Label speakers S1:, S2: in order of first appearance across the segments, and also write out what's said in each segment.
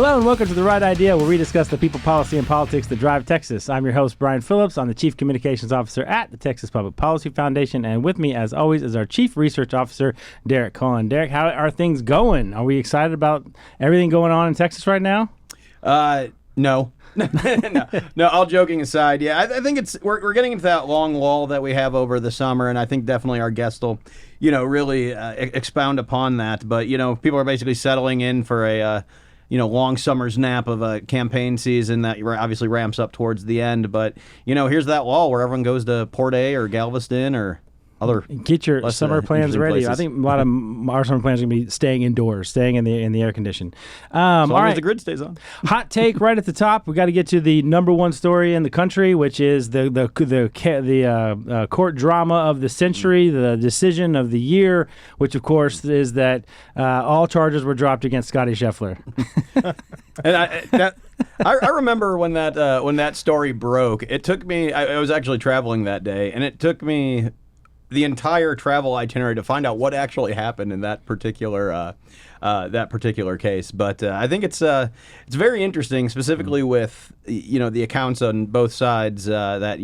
S1: Hello and welcome to The Right Idea, where we discuss the people, policy, and politics that drive Texas. I'm your host, Brian Phillips. I'm the Chief Communications Officer at the Texas Public Policy Foundation, and with me, as always, is our Chief Research Officer, Derek Cohen. Derek, how are things going? Are we excited about everything going on in Texas right now?
S2: No. No, all joking aside, yeah, I think we're getting into that long lull that we have over the summer, and I think definitely our guest will, really expound upon that. But, people are basically settling in for a long summer's nap of a campaign season that obviously ramps up towards the end. But, here's that lull where everyone goes to Port A or Galveston or other.
S1: Get your summer plans ready.
S2: Places.
S1: I think a lot of our summer plans are going to be staying indoors, staying in the air condition.
S2: So long as the grid stays on.
S1: Hot take right at the top. We got to get to the number one story in the country, which is the court drama of the century, the decision of the year, which of course is that all charges were dropped against Scotty Scheffler.
S2: And I remember when that story broke. It took me. I was actually traveling that day, and it took me the entire travel itinerary to find out what actually happened in that particular case. But I think it's very interesting, specifically with the accounts on both sides. That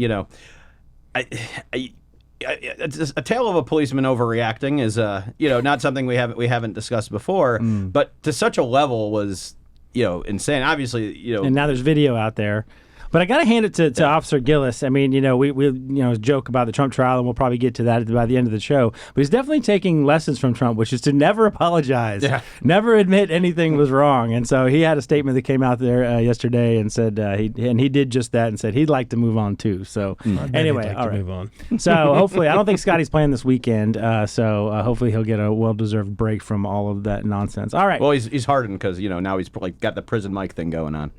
S2: it's a tale of a policeman overreacting is not something we haven't discussed before, but to such a level was insane. Obviously,
S1: and now there's video out there. But I got to hand it to Officer Gillis. I mean, we joke about the Trump trial, and we'll probably get to that by the end of the show. But he's definitely taking lessons from Trump, which is to never apologize, never admit anything was wrong. And so he had a statement that came out there yesterday and said he did just that and said he'd like to move on too. So anyway, all right. Move on. So hopefully, I don't think Scotty's playing this weekend. So hopefully he'll get a well-deserved break from all of that nonsense. All right.
S2: Well, he's hardened because now he's got the prison mic thing going on.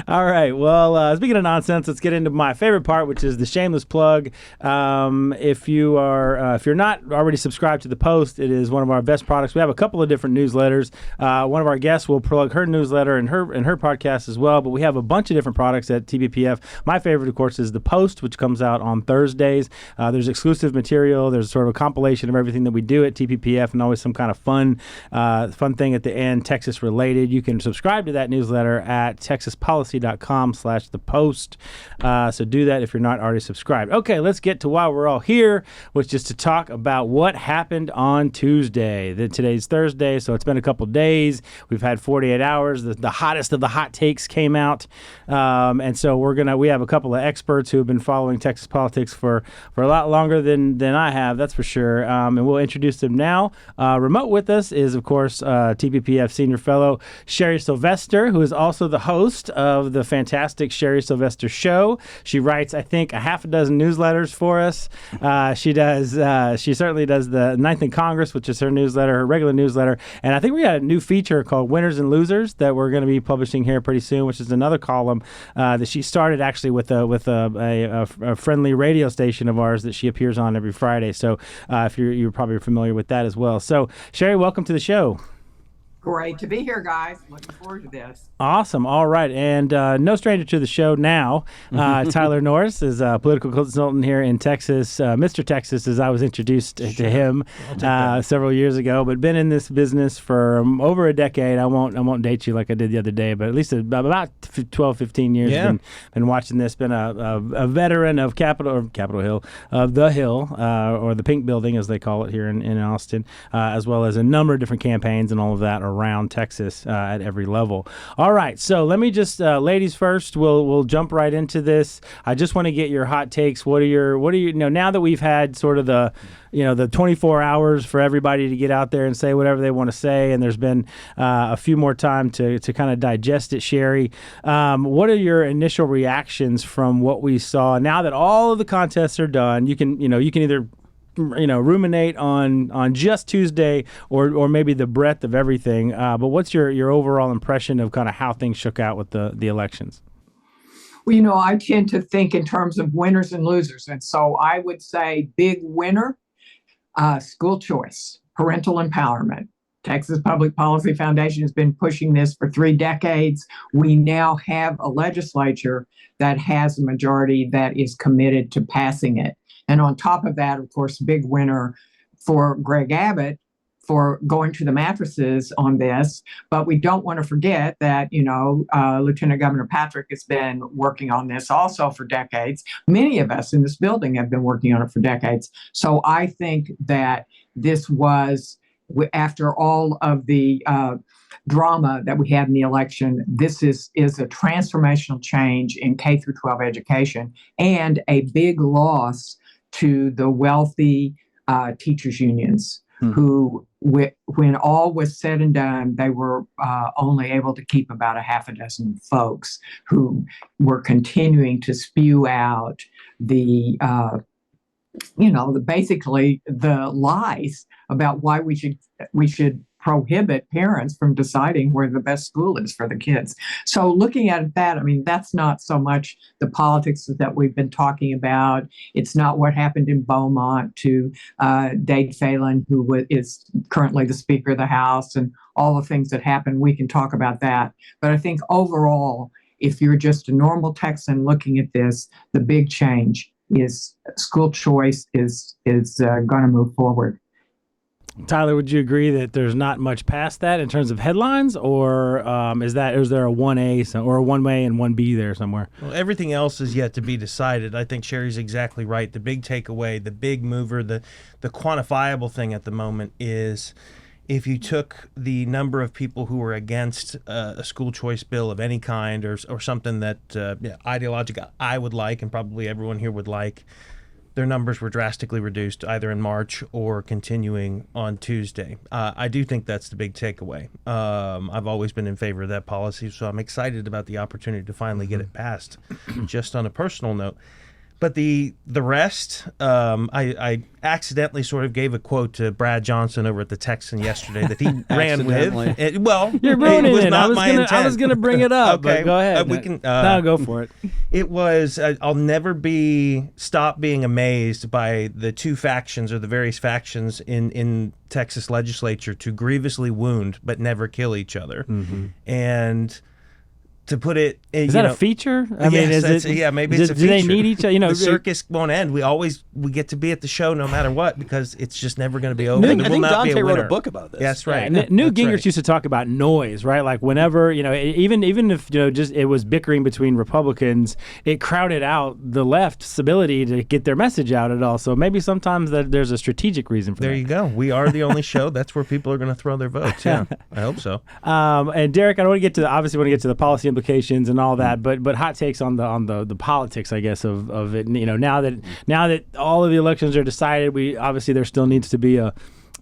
S1: All right. Well, speaking of nonsense, let's get into my favorite part, which is the shameless plug. If you're not already subscribed to the Post, it is one of our best products. We have a couple of different newsletters. One of our guests will plug her newsletter and her podcast as well. But we have a bunch of different products at TPPF. My favorite, of course, is the Post, which comes out on Thursdays. There's exclusive material. There's sort of a compilation of everything that we do at TPPF, and always some kind of fun thing at the end, Texas related. You can subscribe to that newsletter at texaspolicy.com/thepost. So do that if you're not already subscribed. Okay, let's get to why we're all here, which is to talk about what happened on Tuesday. Today's Thursday, so it's been a couple days. We've had 48 hours. The hottest of the hot takes came out. And so we have a couple of experts who have been following Texas politics for a lot longer than I have, that's for sure. And we'll introduce them now. Remote with us is, of course, TPPF Senior Fellow Sherry Sylvester, who is also the host of the fantastic Sherry Sylvester Show. She writes, I think, a half a dozen newsletters for us. She certainly does the Ninth in Congress, which is her newsletter, her regular newsletter. And I think we got a new feature called Winners and Losers that we're going to be publishing here pretty soon, which is another column that she started actually with a friendly radio station of ours that she appears on every Friday. So if you're probably familiar with that as well. So Sherry, welcome to the show.
S3: Great to be here, guys. Looking forward to this.
S1: Awesome. All right. And no stranger to the show now, Tyler Norris is a political consultant here in Texas. Mr. Texas, as I was introduced to him several years ago, but been in this business for over a decade. I won't date you like I did the other day, but at least about 12, 15 years.
S4: Yeah.
S1: Been watching this, been a veteran of Capitol Hill, of the Hill, or the Pink Building, as they call it here in Austin, as well as a number of different campaigns and all of that around Texas at every level. All right, so let me just, ladies first, we'll jump right into this. I just want to get your hot takes. What are you now that we've had sort of the 24 hours for everybody to get out there and say whatever they want to say, and there's been a few more time to kind of digest it, Sherry. What are your initial reactions from what we saw now that all of the contests are done? You can either ruminate on just Tuesday or maybe the breadth of everything. But what's your overall impression of kind of how things shook out with the elections?
S3: Well, I tend to think in terms of winners and losers. And so I would say big winner, school choice, parental empowerment. Texas Public Policy Foundation has been pushing this for 3 decades. We now have a legislature that has a majority that is committed to passing it. And on top of that, of course, big winner for Greg Abbott for going to the mattresses on this, but we don't want to forget that, Lieutenant Governor Patrick has been working on this also for decades. Many of us in this building have been working on it for decades. So I think that this was, after all of the drama that we had in the election, this is a transformational change in K through 12 education and a big loss to the wealthy teachers unions who, when all was said and done, they were only able to keep about a half a dozen folks who were continuing to spew out the basically the lies about why we should prohibit parents from deciding where the best school is for the kids. So looking at that, I mean, that's not so much the politics that we've been talking about. It's not what happened in Beaumont to Dade Phelan, who is currently the Speaker of the House, and all the things that happened. We can talk about that. But I think overall, if you're just a normal Texan looking at this, the big change is school choice is going to move forward.
S1: Tyler, would you agree that there's not much past that in terms of headlines, or is there a 1A or a 1A and 1B there somewhere?
S4: Well, everything else is yet to be decided. I think Sherry's exactly right. The big takeaway, the big mover, the quantifiable thing at the moment is if you took the number of people who were against a school choice bill of any kind or something that ideological I would like and probably everyone here would like, their numbers were drastically reduced either in March or continuing on Tuesday. I do think that's the big takeaway. I've always been in favor of that policy, so I'm excited about the opportunity to finally get it passed. Just on a personal note. But the rest, I accidentally sort of gave a quote to Brad Johnson over at the Texan yesterday that he ran with.
S1: You're ruining
S4: it was
S1: it.
S4: not my intent.
S1: I was going to bring it up.
S4: Okay,
S1: but go ahead.
S4: We can.
S1: No, go for it.
S4: It was. I'll never stop being amazed by the two factions or the various factions in Texas legislature to grievously wound but never kill each other, and. To put it,
S1: is that a feature? I mean, is it?
S4: Yeah, maybe it's a feature.
S1: Do they need each other?
S4: The circus won't end. We get to be at the show no matter what because it's just never going to be over.
S2: I think Dante wrote a book about this.
S4: Yeah, that's right.
S1: Yeah, Newt Gingrich used to talk about noise, right? Like whenever even if just it was bickering between Republicans, it crowded out the left's ability to get their message out at all. So maybe sometimes there's a strategic reason for that.
S4: There you go. We are the only show. That's where people are going to throw their votes. Yeah, I hope so.
S1: And Derek, I don't want to get to the policy implications and all that, but hot takes on the politics, I guess, of it. Now that all of the elections are decided, obviously there still needs to be a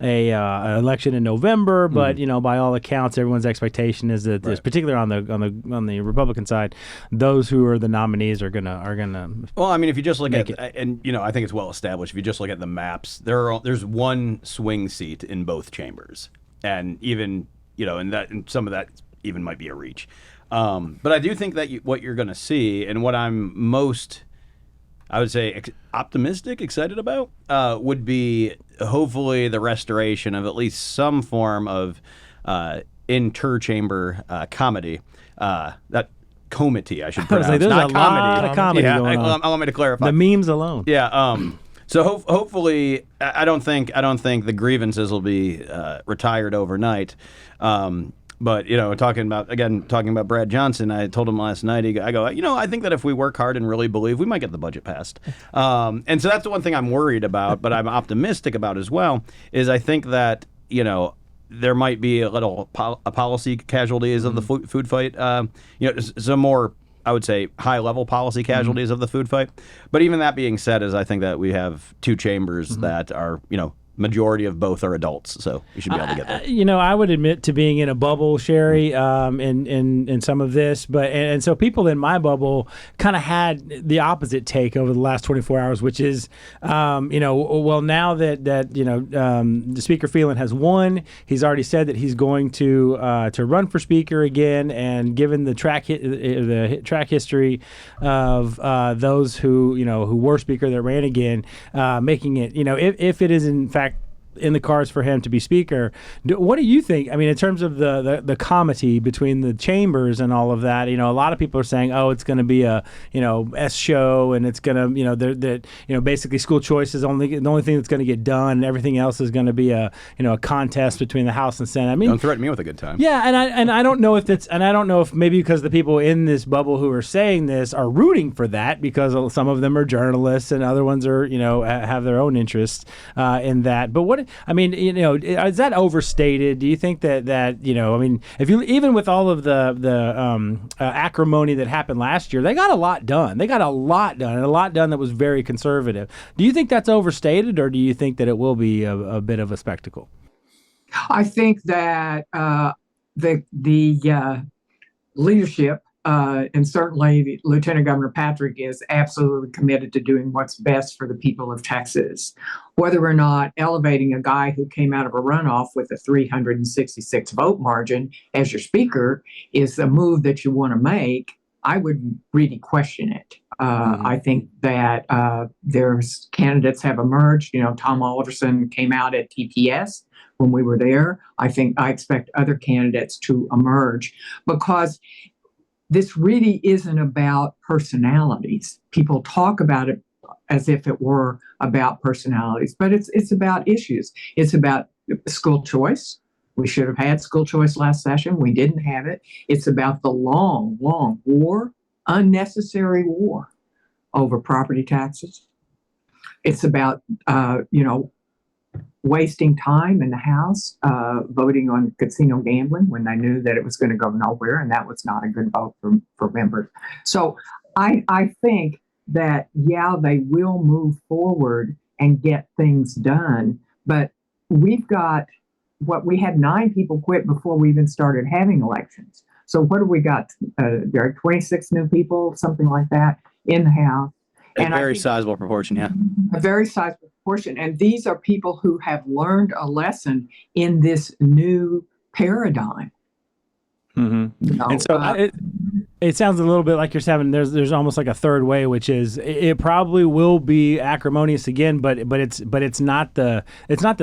S1: election in November, but by all accounts, everyone's expectation is that, particularly on the Republican side, those who are the nominees are gonna.
S2: Well, I mean, if you just look at and I think it's well established. If you just look at the maps, there's one swing seat in both chambers, and even and some of that even might be a reach. But I do think that what you're going to see, and what I'm most, I would say, excited about, would be hopefully the restoration of at least some form of inter-chamber comedy. That comity, I should pronounce.
S1: There's
S2: not
S1: a
S2: comedy.
S1: lot of comedy going on.
S2: Allow me to clarify.
S1: The memes alone.
S2: Yeah. So hopefully, I don't think the grievances will be retired overnight. But talking about Brad Johnson, I told him last night. I think that if we work hard and really believe, we might get the budget passed. And so that's the one thing I'm worried about, but I'm optimistic about as well. Is I think that there might be a little policy casualties of the food fight. Some more, I would say, high-level policy casualties of the food fight. But even that being said, I think that we have two chambers that are majority of both are adults, so you should be able to get there.
S1: I would admit to being in a bubble, Sherry, in some of this, but so people in my bubble kind of had the opposite take over the last 24 hours, which is, now that Speaker Phelan has won, he's already said that he's going to run for Speaker again, and given the track history of those who were Speaker that ran again, making it, if it is in fact in the cards for him to be speaker. What do you think? I mean, in terms of the comity between the chambers and all of that, a lot of people are saying, oh, it's going to be a, S show, and it's going to, basically school choice is the only thing that's going to get done, and everything else is going to be a contest between the House and Senate. I mean,
S2: don't threaten me with a good time.
S1: Yeah, and I don't know if maybe because the people in this bubble who are saying this are rooting for that, because some of them are journalists and other ones are, have their own interests in that. But is that overstated? Do you think that if you, even with all of the acrimony that happened last year, they got a lot done. And a lot done that was very conservative. Do you think that's overstated, or do you think that it will be a bit of a spectacle?
S3: I think that the leadership, and certainly Lieutenant Governor Patrick, is absolutely committed to doing what's best for the people of Texas. Whether or not elevating a guy who came out of a runoff with a 366 vote margin as your speaker is a move that you want to make, I would really question it. I think that there's candidates have emerged. Tom Oliverson came out at TPS when we were there. I expect other candidates to emerge, because this really isn't about personalities. People talk about it as if it were about personalities, but it's about issues. It's about school choice. We should have had school choice last session. We didn't have it. It's about the long, long war, unnecessary war over property taxes. It's about, wasting time in the House, voting on casino gambling when they knew that it was going to go nowhere, and that was not a good vote for members. So I think that, they will move forward and get things done, but we had 9 people quit before we even started having elections. So what have we got? There are 26 new people, something like that, in the House.
S2: A very sizable proportion, yeah.
S3: A very sizable proportion. And these are people who have learned a lesson in this new paradigm.
S1: Mm-hmm. And so it sounds a little bit like you're saying there's almost like a third way, which is it probably will be acrimonious again, but it's not the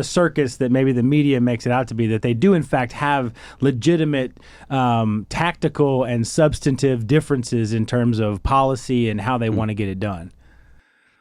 S1: circus that maybe the media makes it out to be, that they do in fact have legitimate tactical and substantive differences in terms of policy and how they want to get it done.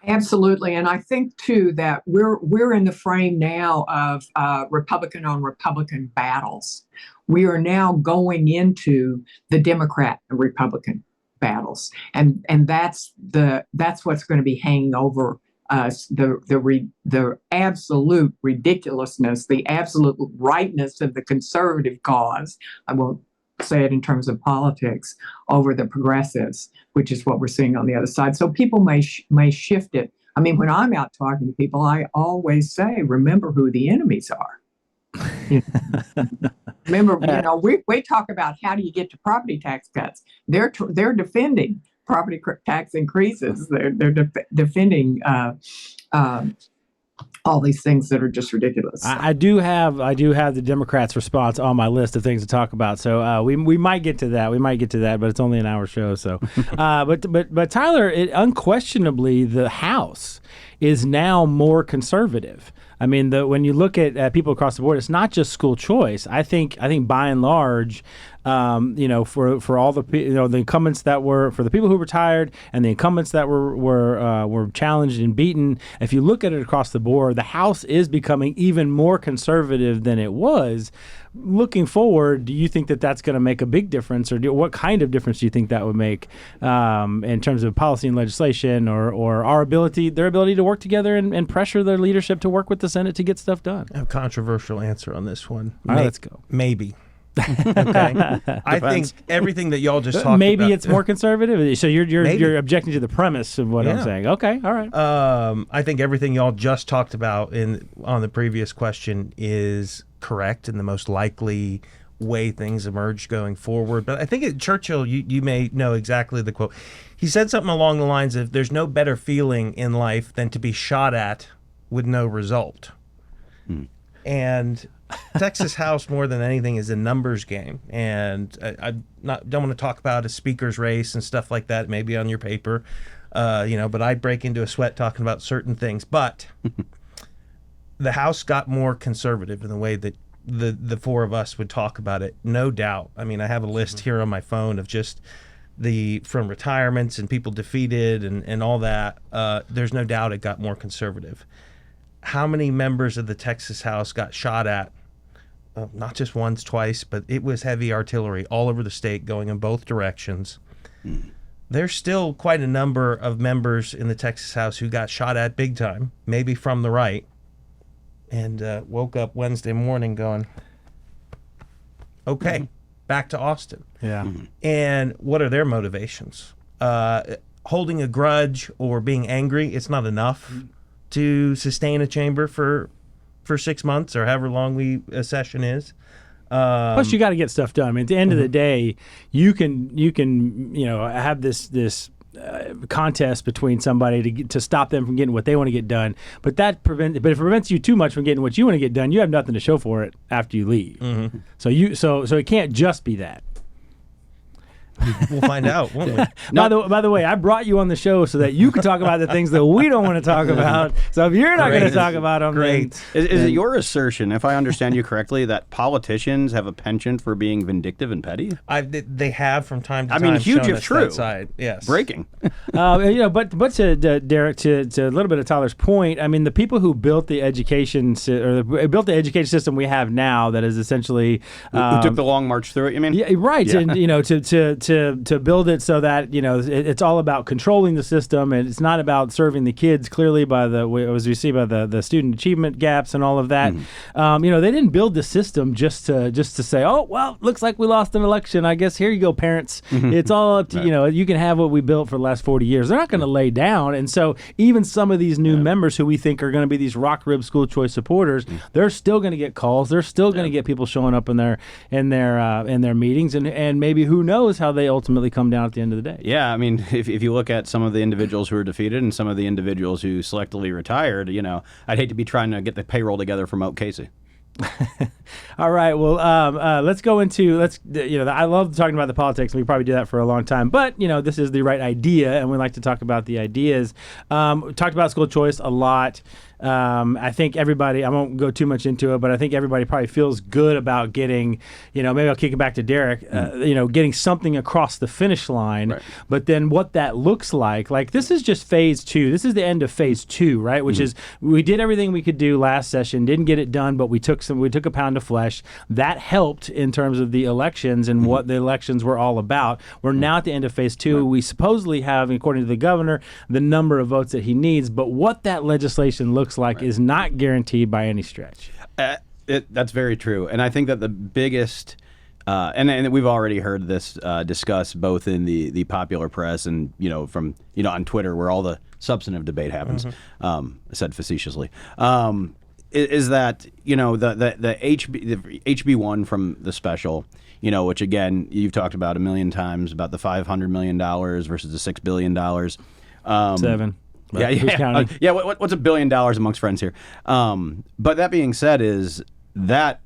S3: Absolutely. And I think, too, that we're in the frame now of Republican on Republican battles. We are now going into the Democrat and Republican battles. And that's what's going to be hanging over us, the absolute ridiculousness, the absolute rightness of the conservative cause. I won't say it in terms of politics, over the progressives, which is what we're seeing on the other side. So people may shift it. I mean, when I'm out talking to people, I always say, remember who the enemies are. Remember, we talk about how do you get to property tax cuts. They're defending property tax increases. They're defending all these things that are just ridiculous.
S1: I do have the Democrats' response on my list of things to talk about. So we might get to that. But it's only an hour show. So, but Tyler, unquestionably the House is now more conservative. I mean, when you look at people across the board, it's not just school choice. I think by and large, for all the the incumbents that were, for the people who retired and the incumbents that were challenged and beaten, if you look at it across the board, the House is becoming even more conservative than it was. Looking forward, do you think that that's going to make a big difference, or what kind of difference do you think that would make in terms of policy and legislation, or their ability to work together and pressure their leadership to work with the Senate to get stuff done?
S4: I have a controversial answer on this one.
S1: All right, let's go.
S4: Maybe. Okay. I think everything that y'all just talked about.
S1: Maybe it's more conservative. So you're objecting to the premise of what I'm saying. Okay. All right.
S4: I think everything y'all just talked about on the previous question is correct and the most likely way things emerge going forward. But I think Churchill, you may know exactly the quote. He said something along the lines of, "There's no better feeling in life than to be shot at with no result." And Texas House, more than anything, is a numbers game, and I don't want to talk about a speaker's race and stuff like that. Maybe on your paper, but I break into a sweat talking about certain things. But the House got more conservative in the way that the four of us would talk about it, no doubt. I mean, I have a list here on my phone of just from retirements and people defeated and all that. There's no doubt it got more conservative. How many members of the Texas House got shot at? Not just once, twice, but it was heavy artillery all over the state going in both directions. There's still quite a number of members in the Texas House who got shot at big time, maybe from the right, and woke up Wednesday morning going, okay, back to Austin.
S1: Yeah.
S4: And what are their motivations? Holding a grudge or being angry, it's not enough to sustain a chamber for 6 months or however long a session is.
S1: Plus, you got to get stuff done. I mean, at the end of the day, you can have this contest between somebody to stop them from getting what they want to get done. But if it prevents you too much from getting what you want to get done, you have nothing to show for it after you leave. So it can't just be that.
S4: We'll find out, won't we?
S1: By the way, I brought you on the show so that you could talk about the things that we don't want to talk about. So if you're not going to talk about them,
S4: great.
S2: Is it your assertion, if I understand you correctly, that politicians have a penchant for being vindictive and petty?
S4: They have from time to time.
S2: I mean, huge
S4: shown
S2: if
S4: us
S2: true.
S4: that side. Yes.
S2: Breaking.
S1: But to Derek, to a little bit of Tyler's point, I mean, the people who built the education built the education system we have now, that is essentially
S2: Who took the long march through it, you mean?
S1: Yeah, right.
S2: Yeah.
S1: And to build it so that it's all about controlling the system, and it's not about serving the kids clearly as we see by the student achievement gaps and all of that. They didn't build the system just to say, oh well, looks like we lost an election. I guess here you go, parents. It's all up to you can have what we built for the last 40 years. They're not going to lay down, and so even some of these new members who we think are going to be these rock rib school choice supporters, they're still going to get calls. They're still going to get people showing up in their meetings, and maybe who knows how they ultimately come down at the end of the day.
S2: Yeah, I mean, if you look at some of the individuals who were defeated and some of the individuals who selectively retired, I'd hate to be trying to get the payroll together for Moat Casey.
S1: All right. Well, let's go into I love talking about the politics, and we probably do that for a long time. But this is the right idea, and we like to talk about the ideas. We talked about school choice a lot. I think everybody, I won't go too much into it, but I think everybody probably feels good about getting, maybe I'll kick it back to Derek, getting something across the finish line. Right. But then what that looks like this is just phase 2. This is the end of phase 2, right? Which is we did everything we could do last session, didn't get it done, but we took a pound of flesh. That helped in terms of the elections and what the elections were all about. We're now at the end of phase 2. Right. We supposedly have, according to the governor, the number of votes that he needs, but what that legislation looks like is not guaranteed by any stretch.
S2: That's very true. And I think that the biggest, and we've already heard this discussed both in the popular press and, from, on Twitter where all the substantive debate happens, said facetiously, is that, the HB1 from the special, which again, you've talked about a million times about the $500 million versus the $6 billion.
S1: 7.
S2: Yeah. What's $1 billion amongst friends here? But that being said, is that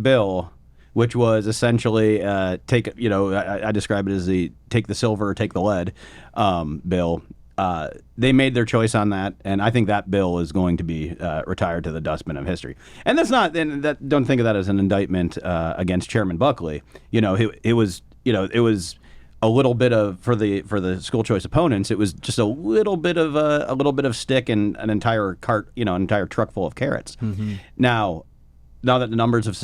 S2: bill, which was essentially I describe it as the take the silver or take the lead bill. They made their choice on that, and I think that bill is going to be retired to the dustbin of history. And that's not. And don't think of that as an indictment against Chairman Buckley. It was a little bit of for the school choice opponents. It was just a little bit of stick and an entire cart, an entire truck full of carrots. Now that the numbers have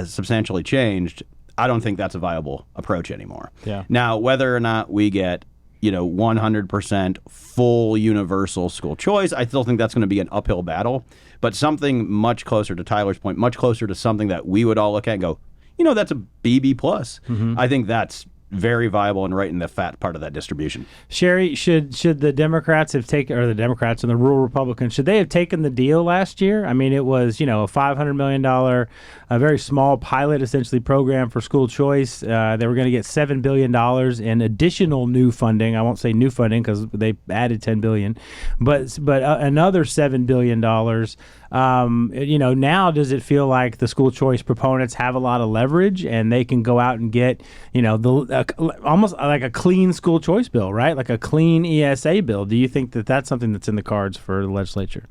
S2: substantially changed, I don't think that's a viable approach anymore.
S1: Yeah.
S2: Now, whether or not we get 100% full universal school choice, I still think that's going to be an uphill battle. But something much closer to Tyler's point, much closer to something that we would all look at and go, that's a BB plus. I think that's very viable and right in the fat part of that distribution.
S1: Sherry, should the Democrats have taken, or the Democrats and the rural Republicans, should they have taken the deal last year? I mean, it was, a $500 million, a very small pilot, essentially, program for school choice. They were going to get $7 billion in additional new funding. I won't say new funding because they added $10 billion, but another $7 billion. Now does it feel like the school choice proponents have a lot of leverage and they can go out and get, almost like a clean school choice bill, right? Like a clean ESA bill. Do you think that that's something that's in the cards for the legislature?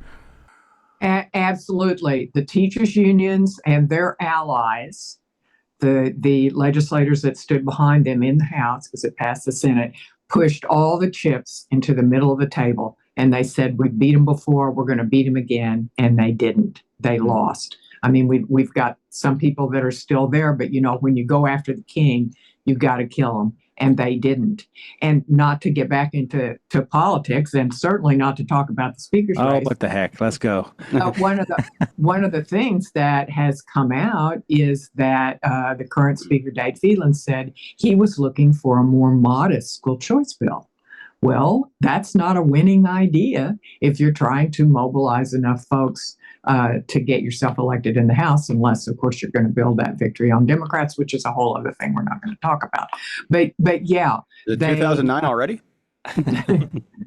S3: Absolutely. The teachers' unions and their allies, the legislators that stood behind them in the House, because it passed the Senate, pushed all the chips into the middle of the table. And they said, we beat them before, we're going to beat them again. And they didn't. They lost. I mean, we've got some people that are still there, but when you go after the king, you've got to kill them. And they didn't. And not to get back into politics, and certainly not to talk about the speaker's
S1: Oh,
S3: race.
S1: what the heck? Let's go.
S3: One of the things that has come out is that the current speaker, Dave Phelan, said he was looking for a more modest school choice bill. Well, that's not a winning idea if you're trying to mobilize enough folks to get yourself elected in the House, unless, of course, you're going to build that victory on Democrats, which is a whole other thing we're not going to talk about. But yeah,
S2: Is it 2009 already?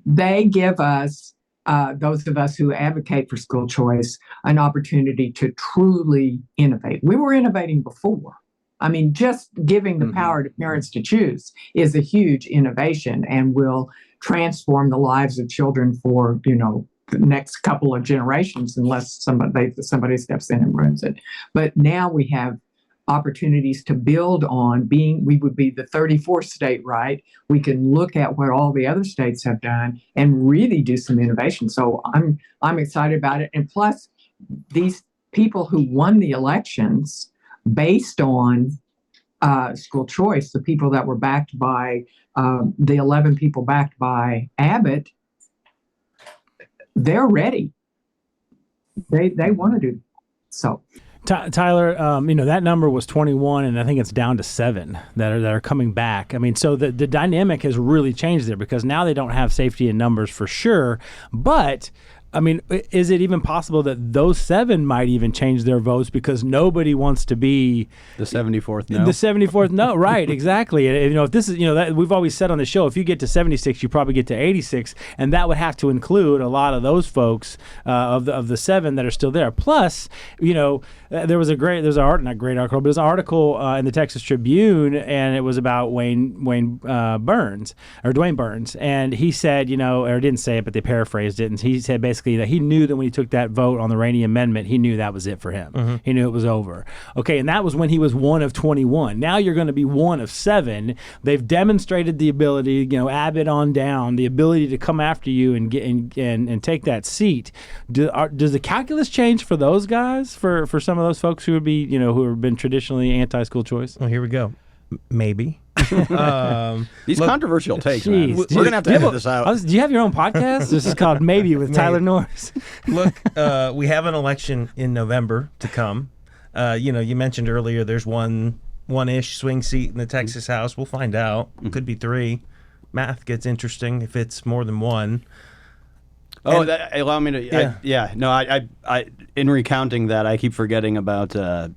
S3: They give us, those of us who advocate for school choice, an opportunity to truly innovate. We were innovating before. I mean, just giving the power to parents to choose is a huge innovation and will transform the lives of children for, the next couple of generations, unless somebody steps in and ruins it. But now we have opportunities to build on we would be the 34th state, right? We can look at what all the other states have done and really do some innovation. So I'm excited about it. And plus, these people who won the elections based on school choice, the people that were backed by the 11 people backed by Abbott, they're ready. They want to do so.
S1: Tyler, that number was 21, and I think it's down to 7 that are coming back. I mean, so the dynamic has really changed there because now they don't have safety in numbers for sure. But I mean, is it even possible that those 7 might even change their votes because nobody wants to be
S2: the 74th no?
S1: The 74th no, right, exactly. And, if this is, that we've always said on the show, if you get to 76, you probably get to 86, and that would have to include a lot of those folks of the 7 that are still there. Plus, there was an article in the Texas Tribune, and it was about Dwayne Burns, and he said, or didn't say it, but they paraphrased it, and he said basically that he knew that when he took that vote on the Rainey Amendment, he knew that was it for him. Mm-hmm. He knew it was over. Okay, and that was when he was one of 21. Now you're going to be one of 7. They've demonstrated the ability, Abbott on down, the ability to come after you and get and take that seat. Does the calculus change for those guys? For some of those folks who would be, who have been traditionally anti-school choice?
S4: Well, here we go. Maybe.
S2: These controversial takes,
S1: geez,
S2: man. We're going to have to edit this out.
S1: Do you have your own podcast? This is called Maybe with Tyler Norris.
S4: Look, we have an election in November to come. You mentioned earlier there's one-ish swing seat in the Texas House. We'll find out. Could be 3. Math gets interesting if it's more than 1.
S2: Oh, allow me to. I in recounting that, I keep forgetting about the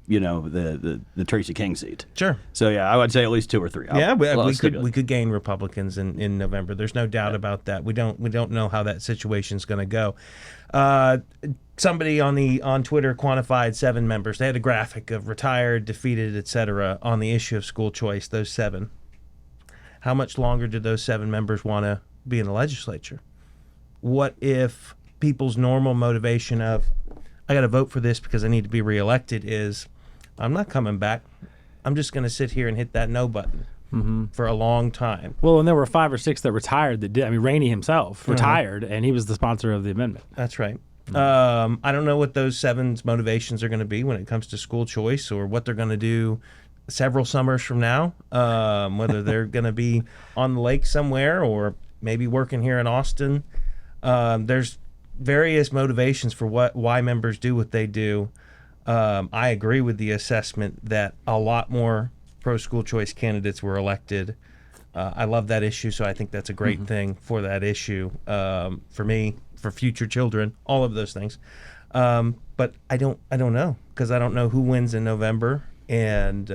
S2: Tracy King seat.
S4: Sure.
S2: So I would say at least 2 or 3.
S4: We could gain Republicans in November. There's no doubt about that. We don't know how that situation's going to go. Somebody on Twitter quantified 7 members. They had a graphic of retired, defeated, etc. on the issue of school choice. Those 7. How much longer did those 7 members want to be in the legislature? What if people's normal motivation of, I got to vote for this because I need to be reelected is, I'm not coming back. I'm just going to sit here and hit that no button for a long time.
S1: Well, and there were 5 or 6 that retired that did. I mean, Rainey himself retired, and he was the sponsor of the amendment.
S4: That's right. I don't know what those 7's motivations are going to be when it comes to school choice or what they're going to do several summers from now, whether they're going to be on the lake somewhere or maybe working here in Austin. There's various motivations for why members do what they do. I agree with the assessment that a lot more pro-school choice candidates were elected. I love that issue, so I think that's a great thing for that issue, for me, for future children, all of those things. But I don't know, because I don't know who wins in November, and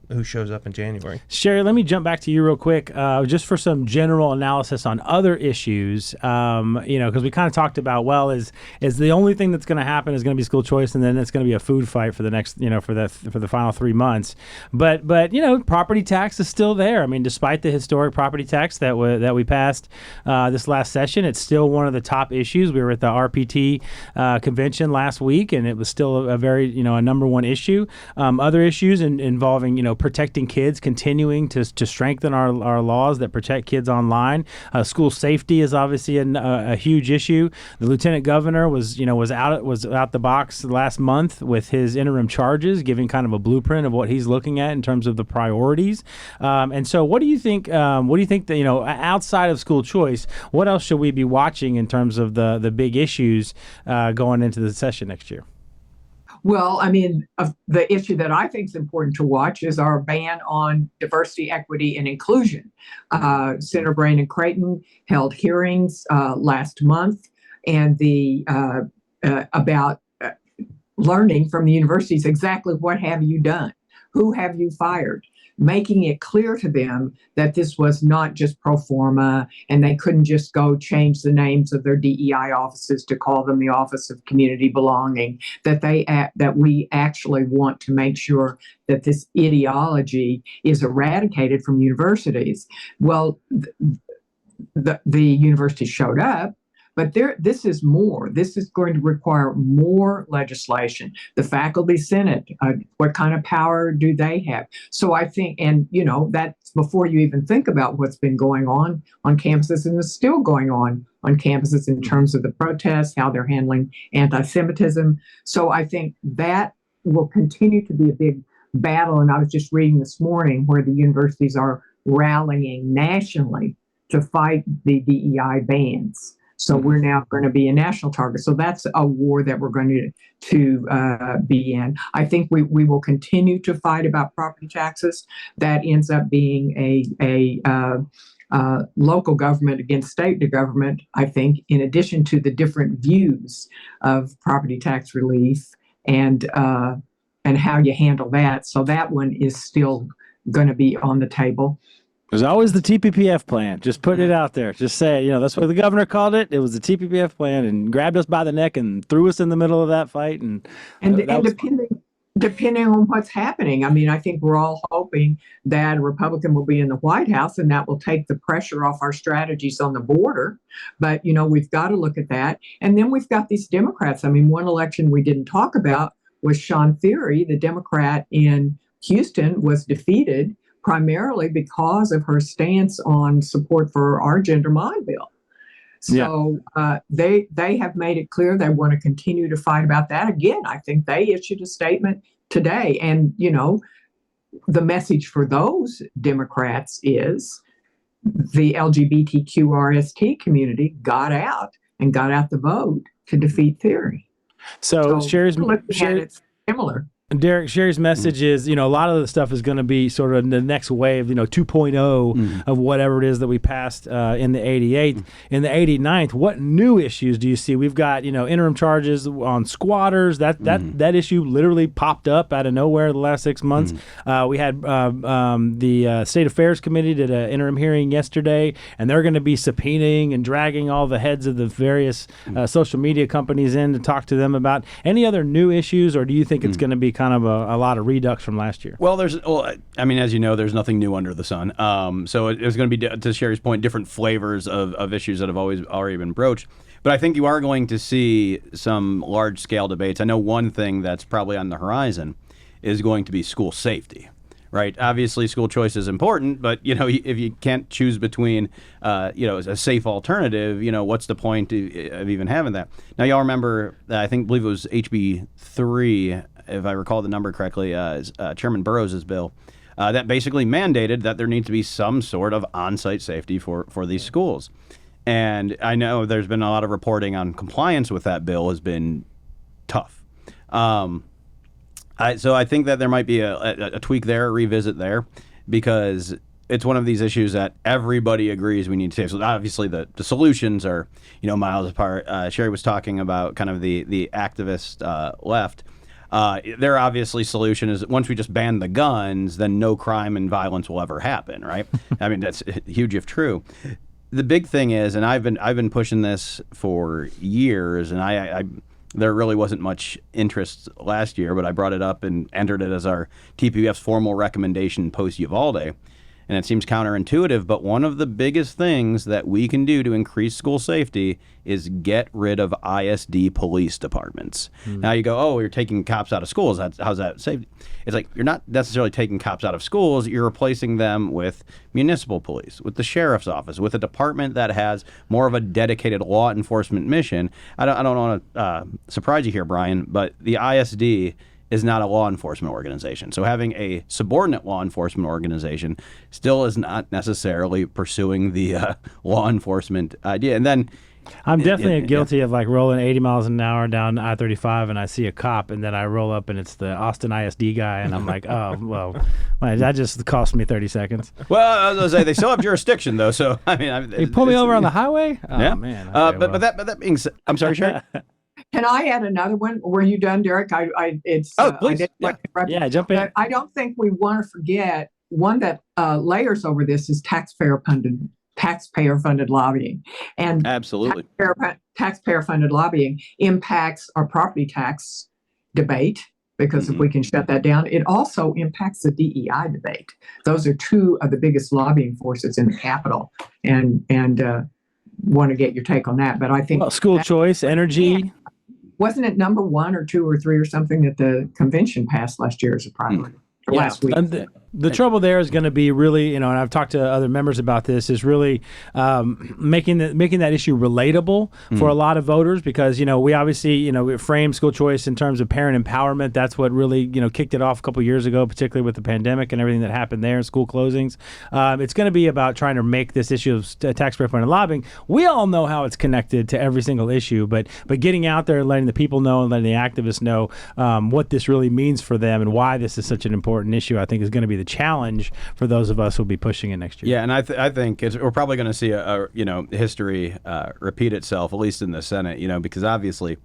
S4: who shows up in January.
S1: Sherry, let me jump back to you real quick, just for some general analysis on other issues. Because we kind of talked about, well, is the only thing that's going to happen is going to be school choice, and then it's going to be a food fight for the next, for the final 3 months. But property tax is still there. I mean, despite the historic property tax that we passed this last session, it's still one of the top issues. We were at the RPT convention last week, and it was still a very a number one issue. Other issues involving protecting kids, continuing to strengthen our laws that protect kids online. School safety is obviously a huge issue. The lieutenant governor was out the box last month with his interim charges, giving kind of a blueprint of what he's looking at in terms of the priorities. And so, what do you think? That outside of school choice, what else should we be watching in terms of the big issues going into the session next year?
S3: Well, I mean, the issue that I think is important to watch is our ban on diversity, equity, and inclusion. Senator Brandon Creighton held hearings last month, and about learning from the universities exactly what have you done, who have you fired, making it clear to them that this was not just pro forma and they couldn't just go change the names of their DEI offices to call them the Office of Community Belonging, that we actually want to make sure that this ideology is eradicated from universities. Well, the university showed up, but this is more. This is going to require more legislation. The faculty senate, what kind of power do they have? So I think, and that's before you even think about what's been going on campuses and is still going on campuses in terms of the protests, how they're handling anti-Semitism. So I think that will continue to be a big battle. And I was just reading this morning where the universities are rallying nationally to fight the DEI bans. So we're now going to be a national target. So that's a war that we're going to be in. I think we will continue to fight about property taxes. That ends up being a local government against state government, I think, in addition to the different views of property tax relief and how you handle that. So that one is still going to be on the table.
S1: There's always the TPPF plan. Just put it out there. Just say, that's what the governor called it. It was the TPPF plan, and grabbed us by the neck and threw us in the middle of that fight. And
S3: depending on what's happening, I mean, I think we're all hoping that a Republican will be in the White House, and that will take the pressure off our strategies on the border. But we've got to look at that. And then we've got these Democrats. I mean, one election we didn't talk about was Sean Theory, the Democrat in Houston, was defeated primarily because of her stance on support for our gender mind bill. So they have made it clear they want to continue to fight about that. Again, I think they issued a statement today. And, the message for those Democrats is the LGBTQRST community got out the vote to defeat Theory.
S1: So Sherry's
S3: similar.
S1: Derek, Sherry's message is, a lot of the stuff is going to be sort of the next wave, 2.0 of whatever it is that we passed in the 88th. In the 89th, what new issues do you see? We've got, interim charges on squatters. That issue literally popped up out of nowhere the last 6 months. We had the State Affairs Committee did an interim hearing yesterday, and they're going to be subpoenaing and dragging all the heads of the various social media companies in to talk to them about any other new issues, or do you think it's going to be kind of a lot of redux from last year?
S2: Well, as you know, there's nothing new under the sun. So it's going to be, to Sherry's point, different flavors of issues that have already been broached. But I think you are going to see some large-scale debates. I know one thing that's probably on the horizon is going to be school safety. Right. Obviously, school choice is important, but if you can't choose between, a safe alternative, what's the point of even having that? Now, y'all remember, I believe it was HB 3, if I recall the number correctly, Chairman Burrows' bill, that basically mandated that there needs to be some sort of on-site safety for these schools. And I know there's been a lot of reporting on compliance with that bill has been tough. So I think that there might be a tweak there, a revisit there, because it's one of these issues that everybody agrees we need to save. So obviously the solutions are, miles apart. Sherry was talking about kind of the activist left. Their obviously solution is that once we just ban the guns, then no crime and violence will ever happen, right? I mean, that's huge if true. The big thing is, and I've been pushing this for years, and I there really wasn't much interest last year, but I brought it up and entered it as our TPPF's formal recommendation post-Uvalde. And it seems counterintuitive, but one of the biggest things that we can do to increase school safety is get rid of ISD police departments. Now you go, oh, you're taking cops out of schools. How's that safety? It's like you're not necessarily taking cops out of schools. You're replacing them with municipal police, with the sheriff's office, with a department that has more of a dedicated law enforcement mission. I don't want to surprise you here, Brian, but the ISD is not a law enforcement organization. So having a subordinate law enforcement organization still is not necessarily pursuing the law enforcement idea. And then
S1: I'm definitely guilty of like rolling 80 miles an hour down I-35 and I see a cop and then I roll up and it's the Austin ISD guy and I'm like, oh, well, that just cost me 30 seconds.
S2: Well, I was going to say, they still have jurisdiction though. So, I mean,
S1: you pull me over on the highway? Oh,
S2: yeah.
S1: Man. Okay,
S2: but that being said, I'm sorry, Sherry.
S3: Can I add another one? Were you done, Derek?
S2: Please.
S3: I didn't like to interrupt you.
S1: Yeah, jump in.
S3: But I don't think we want to forget one that layers over this is taxpayer-funded lobbying, and
S2: Absolutely,
S3: taxpayer-funded lobbying impacts our property tax debate because if we can shut that down, it also impacts the DEI debate. Those are two of the biggest lobbying forces in the Capitol, and want to get your take on that. But I think
S1: school choice, energy.
S3: Wasn't it number 1 or 2 or 3 or something that the convention passed last year as a priority? Last week.
S1: The trouble there is going to be really, and I've talked to other members about this, is really making that issue relatable for a lot of voters because, we obviously, we frame school choice in terms of parent empowerment. That's what really, kicked it off a couple of years ago, particularly with the pandemic and everything that happened there in school closings. It's going to be about trying to make this issue of taxpayer-funded lobbying. We all know how it's connected to every single issue, but getting out there and letting the people know and letting the activists know what this really means for them and why this is such an important issue, I think is going to be the challenge for those of us who'll be pushing it next year.
S2: Yeah, and I think we're probably going to see a history repeat itself, at least in the Senate, because obviously,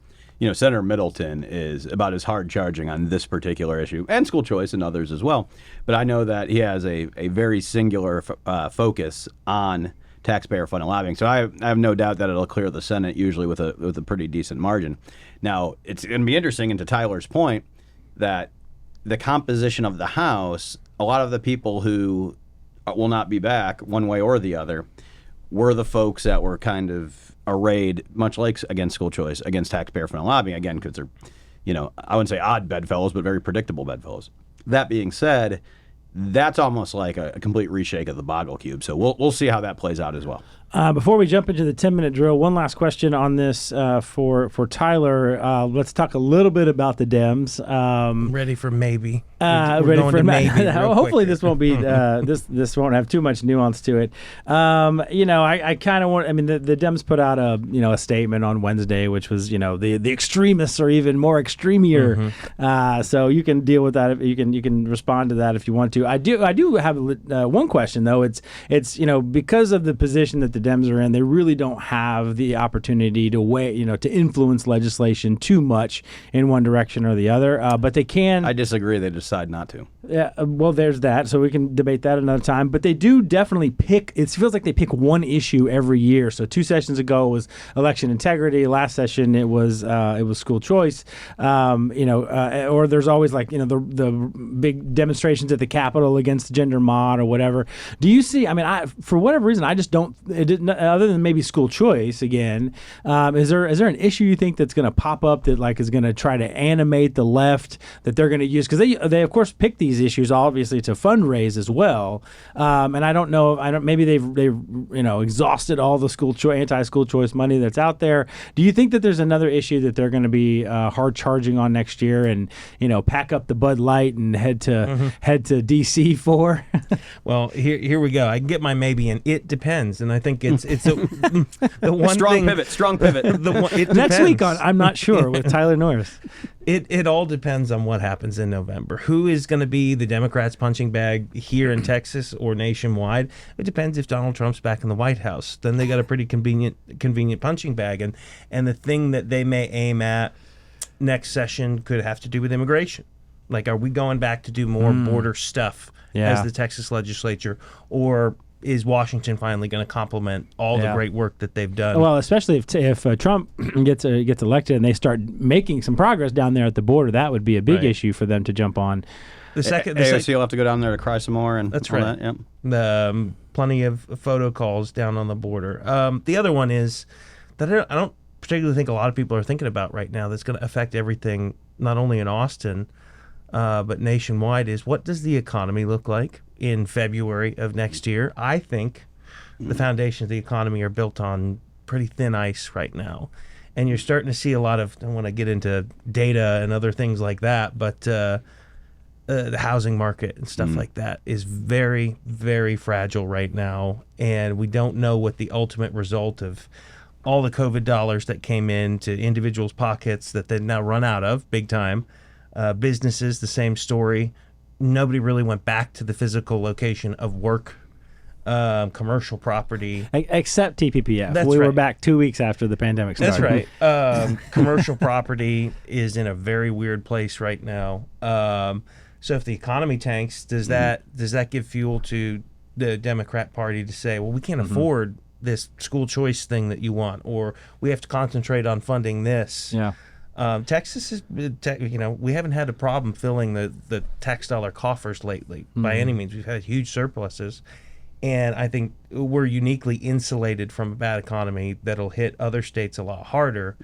S2: Senator Middleton is about as hard charging on this particular issue and school choice and others as well. But I know that he has a very singular focus on taxpayer-funded lobbying. So I have no doubt that it'll clear the Senate, usually with a pretty decent margin. Now, it's going to be interesting, and to Tyler's point, that the composition of the House, a lot of the people who will not be back one way or the other were the folks that were kind of arrayed, much like against school choice, against taxpayer-funded lobbying, again, because they're, I wouldn't say odd bedfellows, but very predictable bedfellows. That being said, that's almost like a complete reshake of the Boggle Cube. So we'll see how that plays out as well.
S1: Before we jump into the 10-minute drill, one last question on this for Tyler. Let's talk a little bit about the Dems.
S4: Ready for maybe.
S1: Ready for maybe. Hopefully this won't be this won't have too much nuance to it. I kind of want. I mean, the Dems put out a statement on Wednesday, which was the extremists are even more extremier. So you can deal with that. You can respond to that if you want to. I do have one question though. It's because of the position that the Dems are in, they really don't have the opportunity to influence legislation too much in one direction or the other. But they can.
S2: I disagree. They decide not to.
S1: Yeah. Well, there's that. So we can debate that another time. But they do definitely pick. It feels like they pick one issue every year. So 2 sessions ago was election integrity. Last session it was school choice. Or there's always the big demonstrations at the Capitol against gender mod or whatever. Do you see? I mean, for whatever reason, I just don't. Other than maybe school choice again, is there an issue you think that's going to pop up that is going to try to animate the left that they're going to use, because they of course pick these issues obviously to fundraise as well, and I don't know, maybe they've exhausted all the anti-school choice money that's out there. Do you think that there's another issue that they're going to be hard charging on next year and pack up the Bud Light and head to DC for?
S4: Well, here we go. I can get my maybe, and it depends, and I think it's the one
S2: strong pivot.
S1: Next week on I'm Not Sure with Tyler Norris.
S4: It all depends on what happens in November. Who is going to be the Democrats' punching bag here in Texas or nationwide? It depends if Donald Trump's back in the White House. Then they got a pretty convenient punching bag, and the thing that they may aim at next session could have to do with immigration. Like, are we going back to do more border stuff as the Texas legislature, or is Washington finally going to compliment all the great work that they've done?
S1: Well, especially if Trump gets elected and they start making some progress down there at the border, that would be a big issue for them to jump on.
S2: The AOC will have to go down there to cry some more, and
S4: that's
S2: all
S4: right.
S2: That, yep.
S4: Plenty of photo calls down on the border. The other one is that I don't particularly think a lot of people are thinking about right now that's going to affect everything, not only in Austin, but nationwide, is what does the economy look like in February of next year? I think the foundations of the economy are built on pretty thin ice right now. And you're starting to see a lot of, I don't want to get into data and other things like that, but the housing market and stuff like that is very, very fragile right now. And we don't know what the ultimate result of all the COVID dollars that came into individuals' pockets that they've now run out of big time. Businesses, the same story. Nobody really went back to the physical location of work, commercial property.
S1: Except TPPF.
S4: That's
S1: we were
S4: right.
S1: back 2 weeks after the pandemic started.
S4: That's right. Commercial property is in a very weird place right now. So if the economy tanks, does that give fuel to the Democrat Party to say, well, we can't afford this school choice thing that you want, or we have to concentrate on funding this?
S1: Yeah.
S4: Texas is, we haven't had a problem filling the tax dollar coffers lately by any means. We've had huge surpluses, and I think we're uniquely insulated from a bad economy that'll hit other states a lot harder.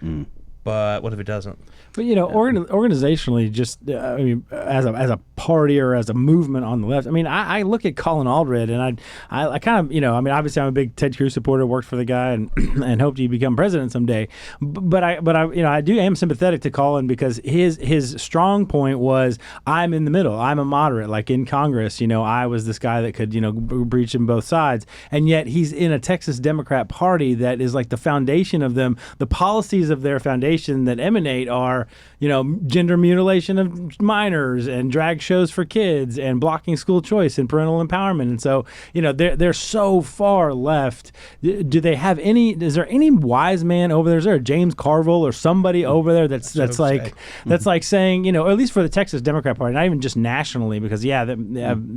S4: But what if it doesn't?
S1: But organizationally, just I mean, as a party or as a movement on the left, I mean, I look at Colin Aldred, and I kind of, I mean, obviously I'm a big Ted Cruz supporter, worked for the guy, and and hoped he'd become president someday. But I am sympathetic to Colin, because his strong point was, I'm in the middle, I'm a moderate, like in Congress, I was this guy that could breach in both sides, and yet he's in a Texas Democrat Party that is like the foundation of them, the policies of their foundation that emanate are, gender mutilation of minors and drag shows for kids and blocking school choice and parental empowerment. And so, they're so far left. Do they have is there any wise man over there? Is there a James Carville or somebody over there that's like saying, or at least for the Texas Democrat Party, not even just nationally, because they have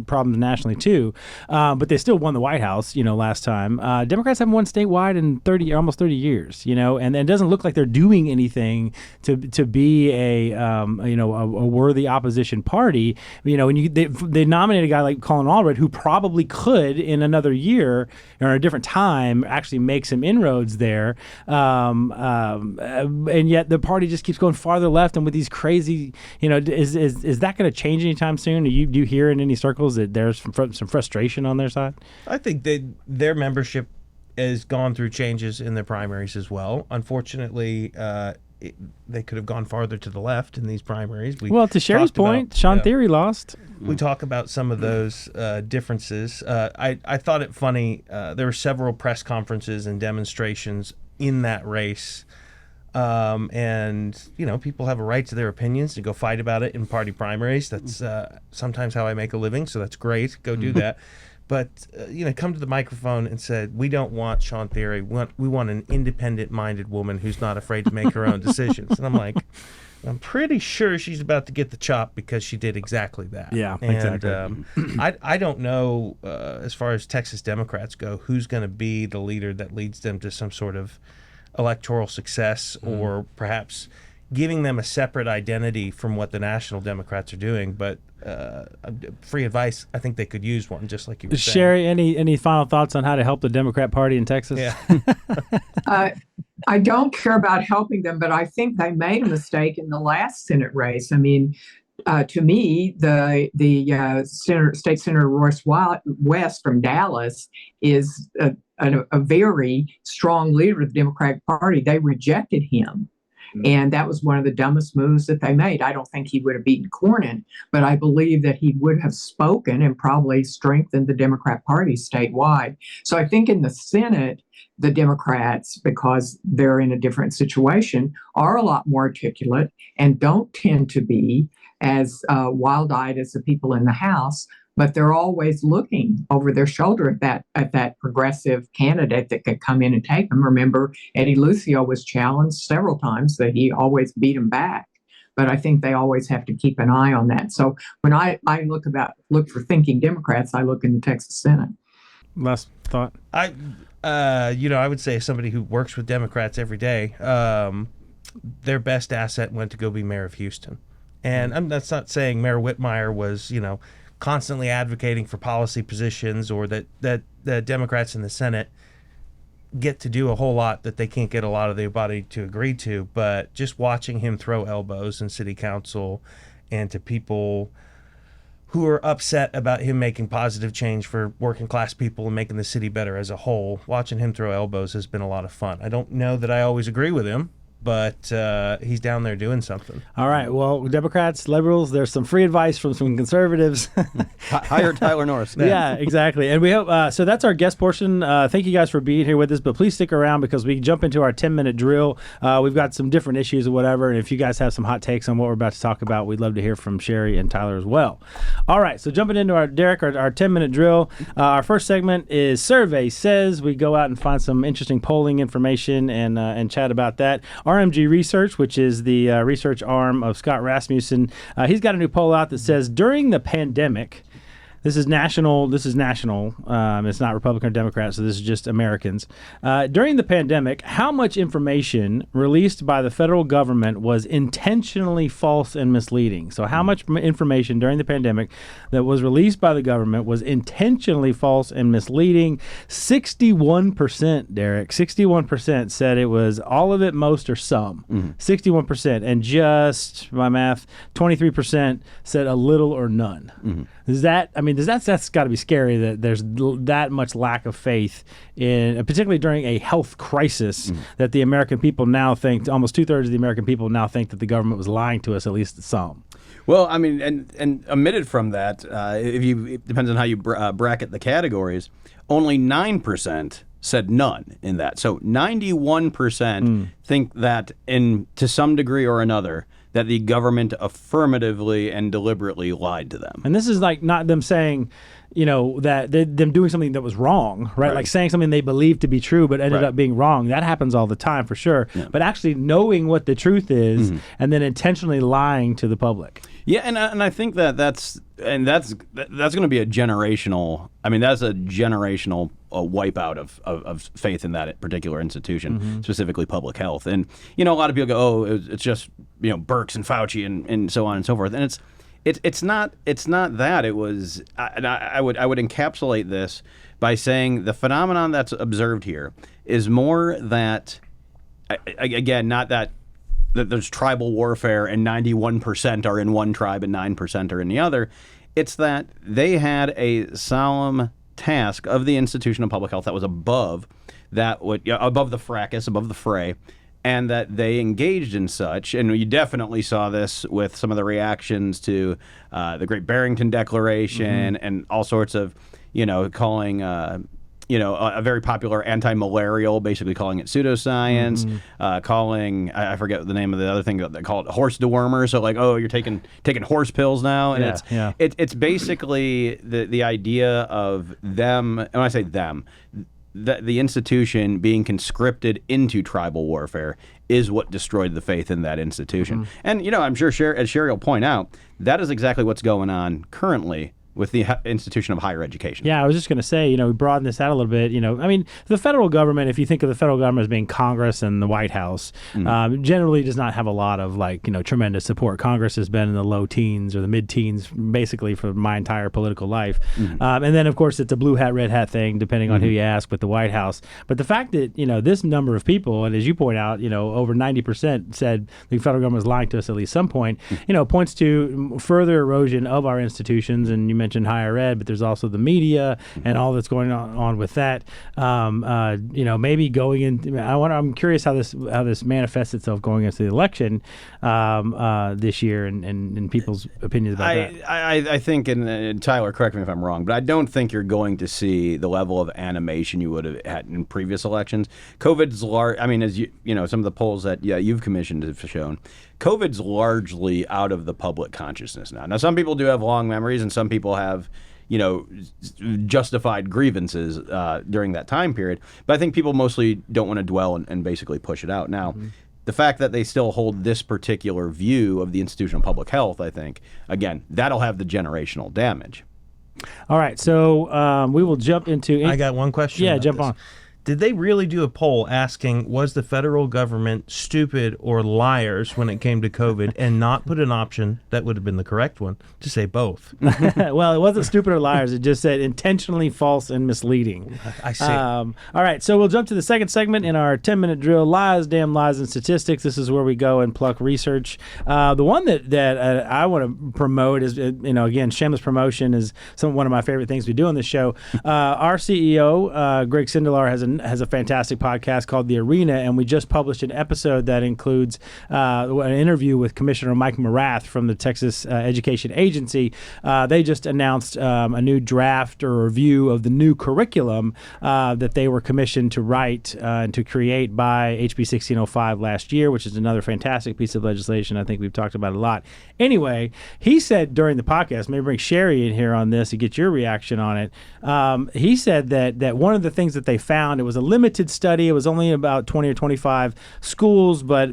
S1: problems nationally too, but they still won the White House, last time. Democrats haven't won statewide in almost 30 years, and it doesn't look like they're doing anything to be a worthy opposition party. When they nominate a guy like Colin Aldred, who probably could in another year or a different time actually make some inroads there, and yet the party just keeps going farther left, and with these crazy, is that going to change anytime soon? Do you hear in any circles that there's some frustration on their side?
S4: I think their membership has gone through changes in their primaries as well. Unfortunately, they could have gone farther to the left in these primaries.
S1: To Sherry's point, Sean Theory lost.
S4: We talk about some of those differences. I thought it funny. There were several press conferences and demonstrations in that race. And people have a right to their opinions, to go fight about it in party primaries. That's sometimes how I make a living, so that's great. Go do that. But, come to the microphone and said, we don't want Sean Theory. We want an independent-minded woman who's not afraid to make her own decisions. And I'm like, I'm pretty sure she's about to get the chop, because she did exactly that.
S1: Yeah,
S4: and,
S1: exactly.
S4: I don't know, as far as Texas Democrats go, who's going to be the leader that leads them to some sort of electoral success, or perhaps giving them a separate identity from what the national Democrats are doing. But free advice, I think they could use one, just like you were saying.
S1: Sherry, any final thoughts on how to help the Democrat Party in Texas?
S4: Yeah.
S3: I don't care about helping them, but I think they made a mistake in the last Senate race. I mean, to me, the State Senator Royce West from Dallas is a very strong leader of the Democratic Party. They rejected him. And that was one of the dumbest moves that they made. I don't think he would have beaten Cornyn, but I believe that he would have spoken and probably strengthened the Democrat Party statewide. So I think in the Senate, the Democrats, because they're in a different situation, are a lot more articulate and don't tend to be as wild-eyed as the people in the House. But they're always looking over their shoulder at that progressive candidate that could come in and take them. Remember, Eddie Lucio was challenged several times, that he always beat him back. but I think they always have to keep an eye on that. So when I look for thinking Democrats, I look in the Texas Senate.
S1: Last thought.
S4: I would say somebody who works with Democrats every day, their best asset went to go be mayor of Houston. And that's not saying Mayor Whitmire was, constantly advocating for policy positions, or that the Democrats in the Senate get to do a whole lot that they can't get a lot of the body to agree to. But just watching him throw elbows in city council and to people who are upset about him making positive change for working class people and making the city better as a whole, watching him throw elbows has been a lot of fun. I don't know that I always agree with him, but he's down there doing something.
S1: All right. Well, Democrats, liberals, there's some free advice from some conservatives.
S2: Hire Tyler Norris.
S1: Yeah, exactly. And we hope, so that's our guest portion. Thank you guys for being here with us, but please stick around because we jump into our 10-minute drill. We've got some different issues or whatever, and if you guys have some hot takes on what we're about to talk about, we'd love to hear from Sherry and Tyler as well. All right, so jumping into our 10-minute drill. Our first segment is Survey Says. We go out and find some interesting polling information and chat about that. RMG Research, which is the research arm of Scott Rasmussen, he's got a new poll out that says during the pandemic, this is national. It's not Republican or Democrat, so this is just Americans. During the pandemic, how much information released by the federal government was intentionally false and misleading? So how much information during the pandemic that was released by the government was intentionally false and misleading? 61%, Derek, 61% said it was all of it, most, or some. 61%. And just, my math, 23% said a little or none. That's got to be scary that there's that much lack of faith in, particularly during a health crisis, that the American people now think, almost 2/3 of the American people now think that the government was lying to us, at least some.
S2: Well, I mean, and omitted from that, it depends on how you bracket the categories, only 9% said none in that. So 91% think that to some degree or another, that the government affirmatively and deliberately lied to them.
S1: And this is like not them saying, that them doing something that was wrong, right? Like saying something they believed to be true but ended up being wrong. That happens all the time for sure. Yeah. But actually knowing what the truth is and then intentionally lying to the public.
S2: Yeah, and I think that's going to be a generational. I mean, that's a generational wipeout of faith in that particular institution, specifically public health. And a lot of people go, "Oh, it's just Birx and Fauci and so on and so forth." And it's not that. It was, and I would encapsulate this by saying the phenomenon that's observed here is more that, again, not that there's tribal warfare and 91% are in one tribe and 9% are in the other. It's that they had a solemn task of the institution of public health that was above the fracas, above the fray, and that they engaged in such. And you definitely saw this with some of the reactions to the Great Barrington Declaration and all sorts of, calling a very popular anti-malarial, basically calling it pseudoscience, calling, I forget the name of the other thing, they call it horse dewormer. So like, oh, you're taking horse pills now. And it's basically the idea of them, and when I say them, the institution being conscripted into tribal warfare is what destroyed the faith in that institution. And, I'm sure, as Sherry will point out, that is exactly what's going on currently with the institution of higher education.
S1: Yeah, I was just going to say, we broaden this out a little bit. The federal government, if you think of the federal government as being Congress and the White House, generally does not have a lot of tremendous support. Congress has been in the low teens or the mid-teens basically for my entire political life. And then, of course, it's a blue hat, red hat thing, depending on who you ask with the White House. But the fact that, this number of people, and as you point out, over 90% said the federal government was lying to us at least some point, points to further erosion of our institutions. And you mentioned higher ed, but there's also the media and all that's going on with that. Maybe going in. I'm curious how this manifests itself going into the election this year and people's opinions about that.
S2: I think, and Tyler, correct me if I'm wrong, but I don't think you're going to see the level of animation you would have had in previous elections. COVID's large. I mean, as some of the polls that you've commissioned have shown, COVID's largely out of the public consciousness now. Now, some people do have long memories, and some people have, justified grievances during that time period. But I think people mostly don't want to dwell and basically push it out. Now, the fact that they still hold this particular view of the institution of public health, I think, again, that'll have the generational damage.
S1: All right, so we will jump into.
S4: I got one question.
S1: Yeah,
S4: about
S1: jump
S4: this.
S1: on.
S4: Did they really do a poll asking, was the federal government stupid or liars when it came to COVID, and not put an option that would have been the correct one to say both?
S1: Well, it wasn't stupid or liars. It just said intentionally false and misleading.
S4: I see.
S1: All right, so we'll jump to the second segment in our 10-minute drill, lies, damn lies, and statistics. This is where we go and pluck research. The one that I want to promote is, again, shameless promotion is one of my favorite things we do on this show. Our CEO, Greg Sindelar, has a fantastic podcast called The Arena, and we just published an episode that includes an interview with Commissioner Mike Morath from the Texas Education Agency. They just announced a new draft or review of the new curriculum that they were commissioned to write and to create by HB 1605 last year, which is another fantastic piece of legislation. I think we've talked about it a lot. Anyway, he said during the podcast, maybe bring Sherry in here on this to get your reaction on it. He said that one of the things that they found, it was a limited study. It was only about 20 or 25 schools, but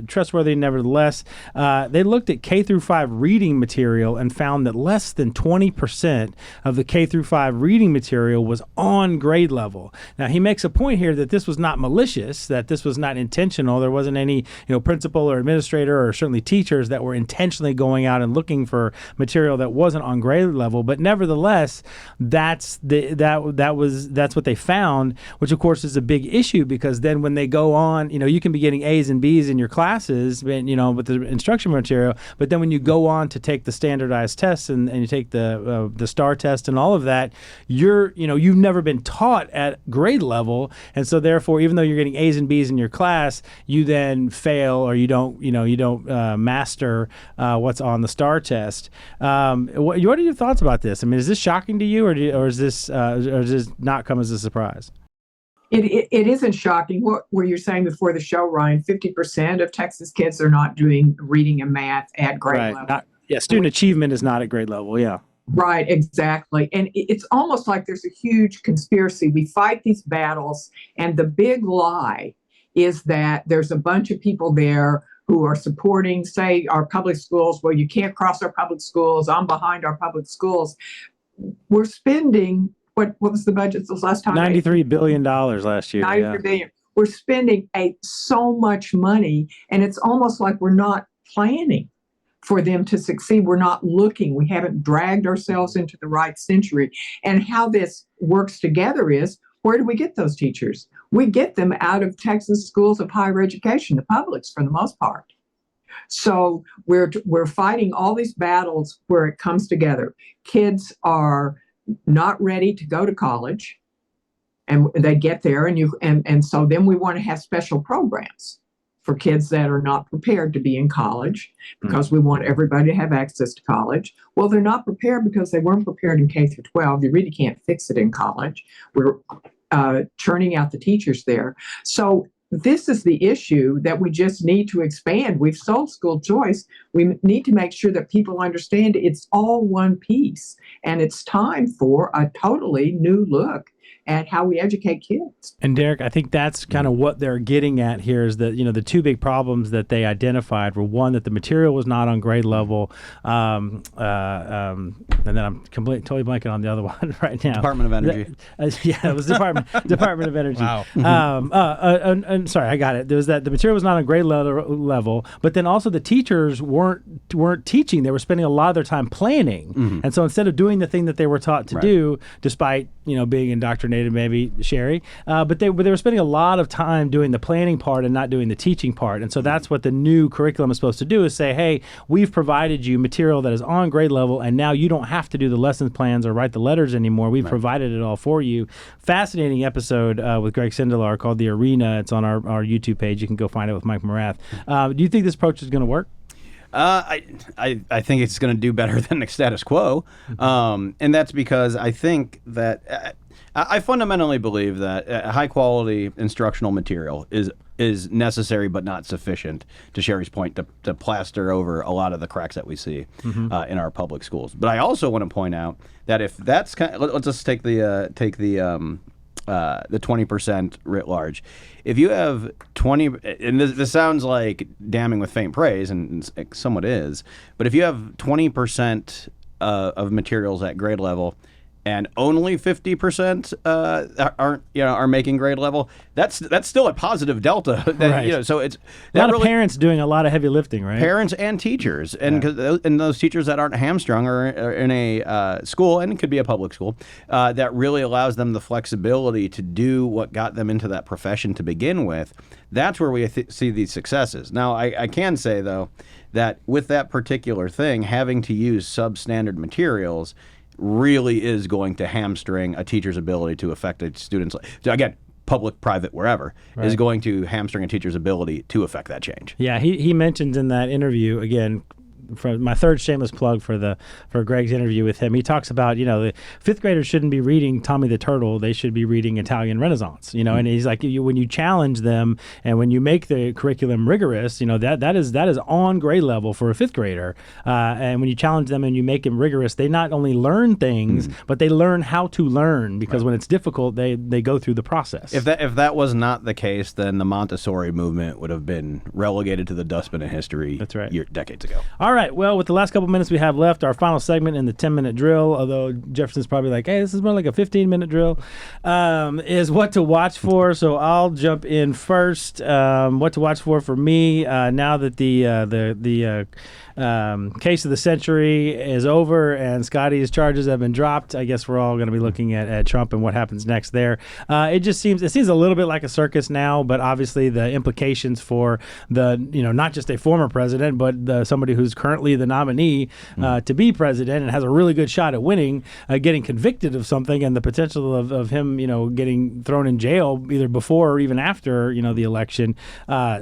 S1: trustworthy nevertheless. They looked at K through 5 reading material and found that less than 20% of the K through 5 reading material was on grade level. Now, he makes a point here that this was not malicious, that this was not intentional. There wasn't any principal or administrator or certainly teachers that were intentionally going out and looking for material that wasn't on grade level. But nevertheless, that's what they found, which of course is a big issue, because then when they go on, you can be getting A's and B's in your classes, with the instruction material, but then when you go on to take the standardized tests and you take the STAR test and all of that, you've never been taught at grade level, and so therefore, even though you're getting A's and B's in your class, you then fail or you don't master what's on the STAR test. What are your thoughts about this? I mean, is this shocking to you, or does this not come as a surprise?
S3: It isn't shocking. What were you saying before the show, Ryan? 50% of Texas kids are not doing reading and math at grade level.
S1: Student achievement is not at grade level. Yeah.
S3: Right, exactly. And it's almost like there's a huge conspiracy. We fight these battles, and the big lie is that there's a bunch of people there who are supporting, say, our public schools. Well, you can't cross our public schools. I'm behind our public schools. We're spending, what was the budget this last time?
S1: $93 billion last year.
S3: $93 billion. We're spending so much money, and it's almost like we're not planning for them to succeed. We're not looking. We haven't dragged ourselves into the right century. And how this works together is, where do we get those teachers? We get them out of Texas schools of higher education, the publics for the most part. So we're fighting all these battles where it comes together. Kids are not ready to go to college, and they get there, and so then we want to have special programs for kids that are not prepared to be in college, because we want everybody to have access to college. Well, they're not prepared because they weren't prepared in K through 12. You really can't fix it in college. We're churning out the teachers there. So this is the issue that we just need to expand. We've sold school choice. We need to make sure that people understand it's all one piece, and it's time for a totally new look at how we educate kids.
S1: And Derek, I think that's kind of what they're getting at here, is that, the two big problems that they identified were, one, that the material was not on grade level, and then I'm totally blanking on the other one right now.
S2: Department of Energy.
S1: It was Department of Energy.
S4: Wow.
S1: And sorry, I got it. There was that the material was not on grade level, but then also the teachers weren't teaching. They were spending a lot of their time planning. And so instead of doing the thing that they were taught to do, despite being indoctrinated, maybe, Sherry, but they were spending a lot of time doing the planning part and not doing the teaching part. And so that's what the new curriculum is supposed to do, is say, hey, we've provided you material that is on grade level, and now you don't have to do the lessons plans or write the letters anymore. We've provided it all for you. Fascinating episode with Greg Sindelar called The Arena. It's on our YouTube page. You can go find it with Mike Morath. Do you think this approach is going to work?
S2: I think it's going to do better than the status quo, and that's because I think that I fundamentally believe that high quality instructional material is necessary but not sufficient, to Sherry's point, to plaster over a lot of the cracks that we see in our public schools. But I also want to point out that if that's let's just take the the 20% writ large. If you have 20, and this sounds like damning with faint praise, and it somewhat is, but if you have 20% of materials at grade level, and only 50% are making grade level, that's still a positive delta.
S1: Right.
S2: So it's
S1: a lot of parents doing a lot of heavy lifting, right?
S2: Parents and teachers, and those teachers that aren't hamstrung are in a school, and it could be a public school, that really allows them the flexibility to do what got them into that profession to begin with. That's where we see these successes. Now, I can say, though, that with that particular thing, having to use substandard materials really is going to hamstring a teacher's ability to affect a student's, again, public, private, wherever, is going to hamstring a teacher's ability to affect that change.
S1: Yeah, he mentioned in that interview, again, for my third shameless plug for Greg's interview with him, he talks about, the fifth graders shouldn't be reading Tommy the Turtle, they should be reading Italian Renaissance, and he's like, when you challenge them and when you make the curriculum rigorous, that is on grade level for a fifth grader, and when you challenge them and you make them rigorous, they not only learn things, but they learn how to learn, because when it's difficult, they go through the process.
S2: If that was not the case, then the Montessori movement would have been relegated to the dustbin of history.
S1: That's right.
S2: Decades ago.
S1: All right, well, with the last couple minutes we have left, our final segment in the 10-minute drill, although Jefferson's probably like, hey, this is more like a 15-minute drill, is what to watch for. So I'll jump in first. What to watch for me, now that the case of the century is over and Scotty's charges have been dropped, I guess we're all going to be looking at Trump and what happens next there. It seems a little bit like a circus now, but obviously the implications for not just a former president, but somebody who's currently the nominee to be president and has a really good shot at winning, getting convicted of something, and the potential of him, getting thrown in jail either before or even after, the election,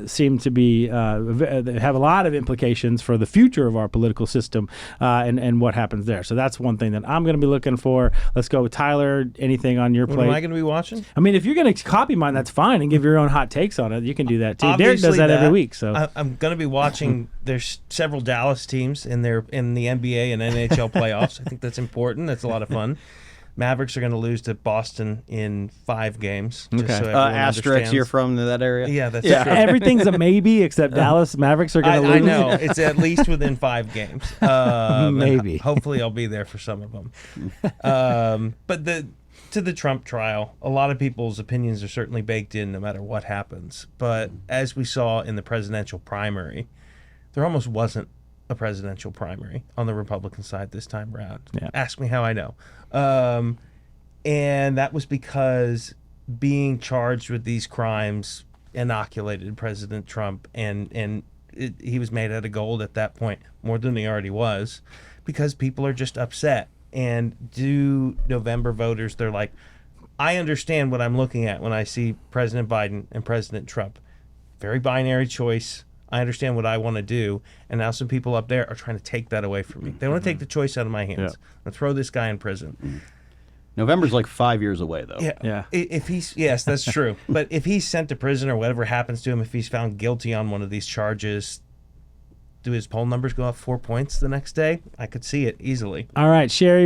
S1: seem to be have a lot of implications for the future of our political system, and what happens there. So that's one thing that I'm going to be looking for. Let's go with Tyler. Anything on your plate?
S4: What am I going to be watching?
S1: I mean, if you're going to copy mine, that's fine, and give your own hot takes on it. You can do that too.
S4: Obviously,
S1: Derek does that every week. So
S4: I'm going to be watching. There's several Dallas teams in the NBA and NHL playoffs. I think that's important. That's a lot of fun. Mavericks are going to lose to Boston in 5 games. Just so everyone
S2: Asterisks,
S4: understands.
S2: You're from that area?
S4: Yeah, that's true.
S1: Everything's a maybe except Dallas Mavericks are going to lose.
S4: I know. It's at least within 5 games.
S1: Maybe.
S4: Hopefully I'll be there for some of them. But to the Trump trial, a lot of people's opinions are certainly baked in no matter what happens. But as we saw in the presidential primary, there almost wasn't a presidential primary on the Republican side this time around.
S1: Yeah.
S4: Ask me how I know. And that was because being charged with these crimes inoculated President Trump, and he was made out of gold at that point, more than he already was, because people are just upset. And do November voters, they're like, I understand what I'm looking at when I see President Biden and President Trump. Very binary choice. I understand what I want to do, and now some people up there are trying to take that away from me. They want to take the choice out of my hands and throw this guy in prison.
S2: November's like 5 years away, though.
S1: Yeah.
S4: If he's that's true. But if he's sent to prison or whatever happens to him, if he's found guilty on one of these charges, do his poll numbers go up 4 points the next day? I could see it easily.
S1: All right, Sherry.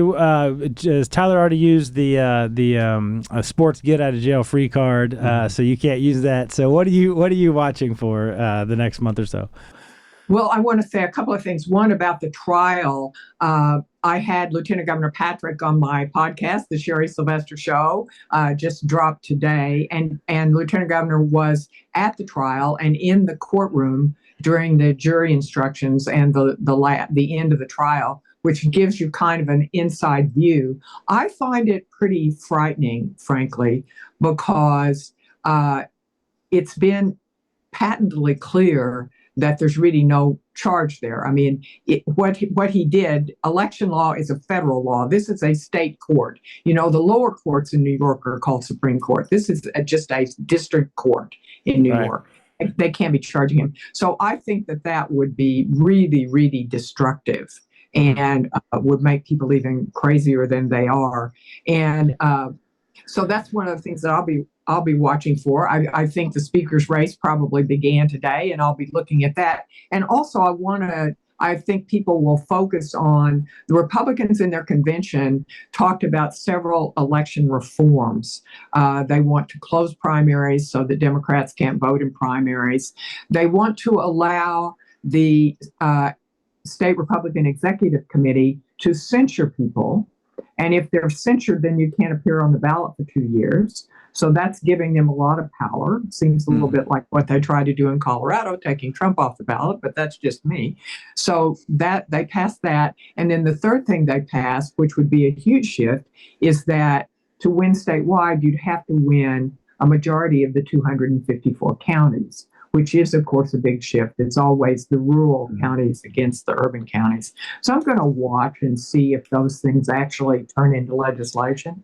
S1: Tyler already used the sports get out of jail free card, so you can't use that. So what are you watching for the next month or so?
S3: Well, I want to say a couple of things. One, about the trial. I had Lieutenant Governor Patrick on my podcast, the Sherry Sylvester Show, just dropped today. And Lieutenant Governor was at the trial and in the courtroom during the jury instructions and the end of the trial, which gives you kind of an inside view. I find it pretty frightening, frankly, because it's been patently clear that there's really no charge there. I mean, what he did, election law is a federal law. This is a state court. The lower courts in New York are called Supreme Court. This is just a district court in New York. They can't be charging him. So I think that would be really, really destructive and would make people even crazier than they are. And so that's one of the things that I'll be watching for. I think the speaker's race probably began today, and I'll be looking at that. And also, I want to I think people will focus on the Republicans in their convention talked about several election reforms. They want to close primaries so that Democrats can't vote in primaries. They want to allow the state Republican Executive Committee to censure people. And if they're censured, then you can't appear on the ballot for 2 years. So that's giving them a lot of power. Seems a little bit like what they tried to do in Colorado, taking Trump off the ballot, but that's just me. So that they passed that. And then the third thing they passed, which would be a huge shift, is that to win statewide, you'd have to win a majority of the 254 counties, which is, of course, a big shift. It's always the rural counties against the urban counties. So I'm going to watch and see if those things actually turn into legislation.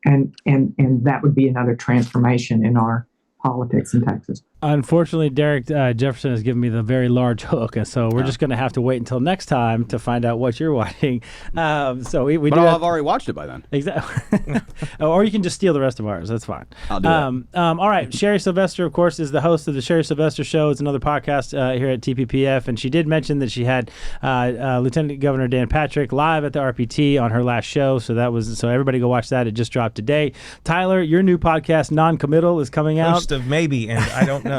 S3: And that would be another transformation in our politics in Texas.
S1: Unfortunately, Derek Jefferson has given me the very large hook, and so we're just going to have to wait until next time to find out what you're watching. So we
S2: But
S1: do
S2: I'll
S1: have
S2: have already watched it by then.
S1: Exactly. Or you can just steal the rest of ours. That's fine.
S2: I'll do that.
S1: All right. Sherry Sylvester, of course, is the host of the Sherry Sylvester Show. It's another podcast here at TPPF. And she did mention that she had Lieutenant Governor Dan Patrick live at the RPT on her last show. So everybody go watch that. It just dropped today. Tyler, your new podcast, Non-Committal, is coming out.
S4: Host of maybe, and I don't know.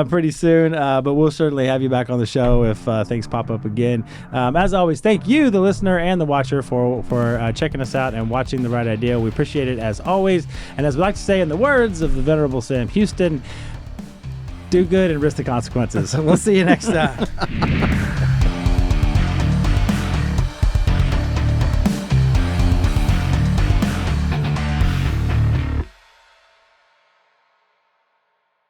S1: Pretty soon. But we'll certainly have you back on the show if things pop up again. As always, thank you, the listener and the watcher, for checking us out and watching The Right Idea. We appreciate it as always. And as we like to say in the words of the venerable Sam Houston, do good and risk the consequences. We'll see you next time.